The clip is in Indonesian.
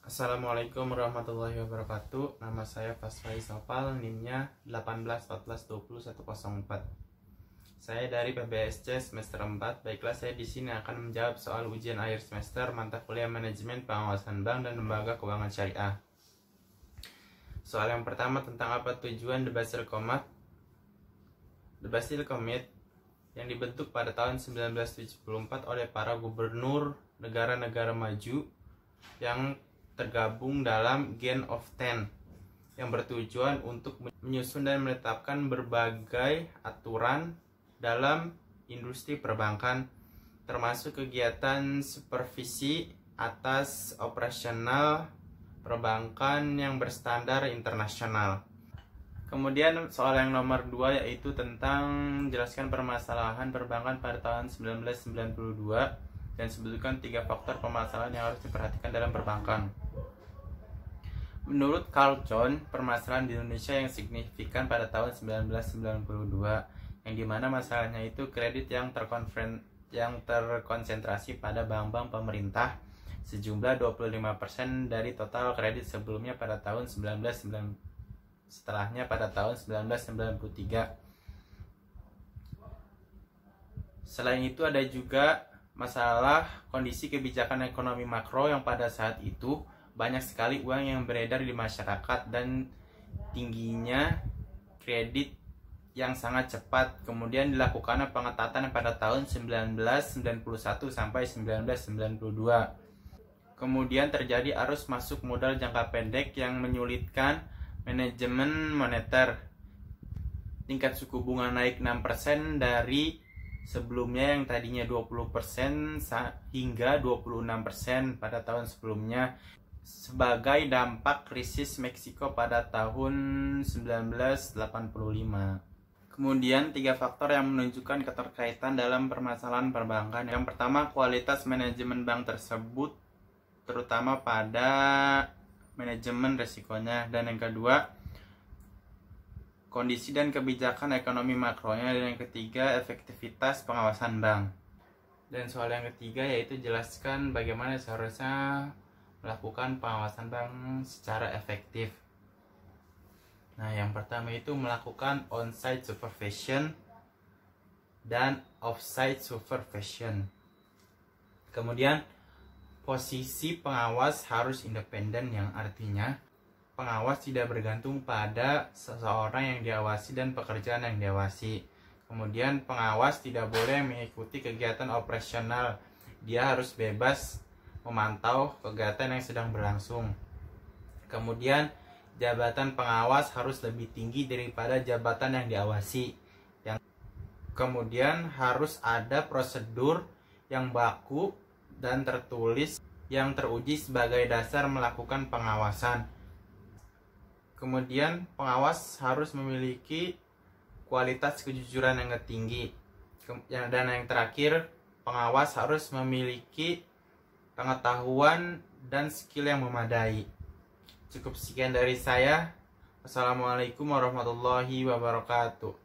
Assalamualaikum warahmatullahi wabarakatuh. Nama saya Fasfai Sopal, NIM-nya 1814200104. Saya dari PBSC semester 4. Baiklah, saya di sini akan menjawab soal ujian akhir semester mata kuliah Manajemen Pengawasan Bank dan Lembaga Keuangan Syariah. Soal yang pertama tentang apa tujuan The Basel Committee. The Basel Committee yang dibentuk pada tahun 1974 oleh para gubernur negara-negara maju yang tergabung dalam Gen of Ten yang bertujuan untuk menyusun dan menetapkan berbagai aturan dalam industri perbankan, termasuk kegiatan supervisi atas operasional perbankan yang berstandar internasional. Kemudian soal yang nomor 2 yaitu tentang jelaskan permasalahan perbankan pada tahun 1992 dan sebutkan 3 faktor permasalahan yang harus diperhatikan dalam perbankan. Menurut Carl John, permasalahan di Indonesia yang signifikan pada tahun 1992, yang dimana masalahnya itu kredit yang terkonsentrasi pada bank-bank pemerintah sejumlah 25% dari total kredit sebelumnya pada tahun 1993. Selain itu ada juga masalah kondisi kebijakan ekonomi makro yang pada saat itu banyak sekali uang yang beredar di masyarakat dan tingginya kredit yang sangat cepat. Kemudian dilakukan pengetatan pada tahun 1991 sampai 1992. Kemudian terjadi arus masuk modal jangka pendek yang menyulitkan manajemen moneter. Tingkat suku bunga naik 6% dari sebelumnya yang tadinya 20% hingga 26% pada tahun sebelumnya sebagai dampak krisis Meksiko pada tahun 1985. Kemudian 3 faktor yang menunjukkan keterkaitan dalam permasalahan perbankan. Yang pertama, kualitas manajemen bank tersebut terutama pada manajemen resikonya, dan yang kedua kondisi dan kebijakan ekonomi makronya, dan yang ketiga efektivitas pengawasan bank. Dan soal yang ketiga yaitu jelaskan bagaimana seharusnya melakukan pengawasan bank secara efektif. Nah, yang pertama itu melakukan on-site supervision dan off-site supervision. Kemudian posisi pengawas harus independen, yang artinya pengawas tidak bergantung pada seseorang yang diawasi dan pekerjaan yang diawasi. Kemudian pengawas tidak boleh mengikuti kegiatan operasional. Dia harus bebas memantau kegiatan yang sedang berlangsung. Kemudian jabatan pengawas harus lebih tinggi daripada jabatan yang diawasi. Kemudian harus ada prosedur yang baku dan tertulis yang teruji sebagai dasar melakukan pengawasan. Kemudian pengawas harus memiliki kualitas kejujuran yang tinggi. Dan yang terakhir, pengawas harus memiliki pengetahuan dan skill yang memadai. Cukup sekian dari saya. Wassalamualaikum warahmatullahi wabarakatuh.